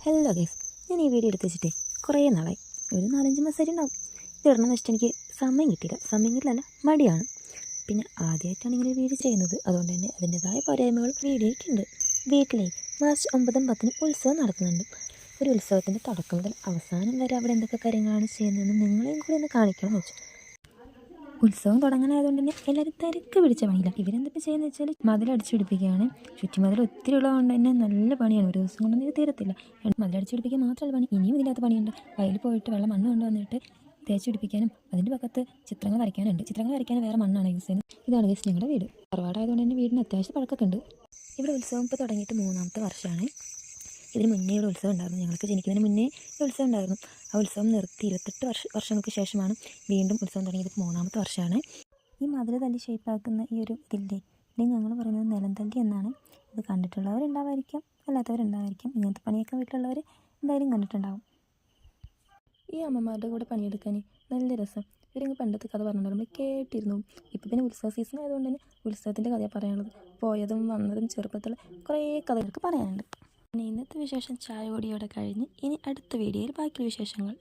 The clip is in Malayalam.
ഹലോ ഗൈസ്, ഞാൻ ഈ വീഡിയോ എടുത്ത് വെച്ചിട്ട് കുറേ നാളായി, ഒരു 4-5 മാസമായിട്ട് ഉണ്ടാവും. ഇടണമെന്ന് വെച്ചിട്ട് എനിക്ക് സമയം കിട്ടിയില്ല, മടിയാണ്. പിന്നെ ആദ്യമായിട്ടാണ് ഇങ്ങനെ വീഡിയോ ചെയ്യുന്നത്, അതുകൊണ്ട് തന്നെ അതിൻ്റെതായ പോരായ്മകൾ വീഡിയോയ്ക്കുണ്ട്. വീട്ടിലെ മാർച്ച് 9-ഉം 10-നും ഉത്സവം നടക്കുന്നുണ്ട്. ഒരു ഉത്സവത്തിൻ്റെ തുടക്കം മുതൽ അവസാനം വരെ അവിടെ എന്തൊക്കെ കാര്യങ്ങളാണ് ചെയ്യുന്നതെന്ന് നിങ്ങളെയും കൂടി ഒന്ന് കാണിക്കണമെന്ന് വെച്ചു. ഉത്സവം തുടങ്ങാനായതുകൊണ്ട് തന്നെ എല്ലാവരും തിരക്ക് പിടിച്ച പണിയില്ല. ഇവരെന്തൊക്കെ ചെയ്യുന്നത് വെച്ചാൽ മതിലടിച്ചു പിടിപ്പിക്കുകയാണ്. ചുറ്റുമതിൽ ഒത്തിരി ഉള്ളതുകൊണ്ട് തന്നെ നല്ല പണിയാണ്. ഒരു ദിവസം കൊണ്ടൊന്നും ഇത് തീരത്തില്ല. മതിലടിച്ചു പിടിപ്പിക്കുക മാത്രമല്ല പണി, ഇനിയും ഇതിനകത്ത് പണിയുണ്ട്. വയലിൽ പോയിട്ട് വെള്ളം മണ്ണ് കൊണ്ടുവന്നിട്ട് തേച്ച് പിടിപ്പിക്കാനും അതിൻ്റെ പക്കത്ത് ചിത്രങ്ങൾ വരയ്ക്കാനുണ്ട്. ചിത്രങ്ങൾ വരയ്ക്കാൻ വേറെ മണ്ണാണ് യൂസ് ചെയ്യുന്നത്. ഇതാണ് ഗൈസ് ഞങ്ങളുടെ വീട്. തറവാടായതുകൊണ്ട് തന്നെ വീടിന് അത്യാവശ്യം പഴക്കമൊക്കെ ഉണ്ട്. ഇവിടെ ഉത്സവം ഇപ്പോൾ തുടങ്ങിയിട്ട് 3-ാമത്തെ വർഷമാണ്. ഇതിന് മുന്നേ ഇവിടെ ഉത്സവം ഉണ്ടായിരുന്നു. ഞങ്ങൾക്ക് ജനിക്കുന്നതിന് മുന്നേ ഉത്സവം ഉണ്ടായിരുന്നു. ആ ഉത്സവം നിർത്തി 28 വർഷങ്ങൾക്ക് ശേഷമാണ് വീണ്ടും ഉത്സവം തുടങ്ങിയത്. 3-ാമത്തെ വർഷമാണ്. ഈ മതിൽ തല്ലി ഷേപ്പാക്കുന്ന ഈ ഒരു ഇതില്ലേ, ഇതിൽ ഞങ്ങൾ പറയുന്നത് നിലം തല്ലി എന്നാണ്. ഇത് കണ്ടിട്ടുള്ളവരുണ്ടാവായിരിക്കാം, അല്ലാത്തവരുണ്ടാവായിരിക്കാം. ഇങ്ങനത്തെ പണിയൊക്കെ വീട്ടിലുള്ളവർ എന്തായാലും കണ്ടിട്ടുണ്ടാവും. ഈ അമ്മമാരുടെ കൂടെ പണിയെടുക്കാൻ നല്ല രസം. ഇവരിങ്ങ് പണ്ടത്തെ കഥ പറഞ്ഞിട്ടുണ്ടാവും, നമ്മൾ കേട്ടിരുന്നു. ഇപ്പം പിന്നെ ഉത്സവ സീസൺ ആയതുകൊണ്ട് തന്നെ ഉത്സവത്തിൻ്റെ കഥയാണ് പറയാനുള്ളത്. പോയതും വന്നതും ചെറുപ്പത്തിലുള്ള കുറേ കഥകൾക്ക് പറയാനുണ്ട്. ഇന്നത്തെ വിശേഷം ചായ പൊടിയോടെ കഴിഞ്ഞ് ഇനി അടുത്ത വീഡിയോയിൽ ബാക്കി വിശേഷങ്ങൾ.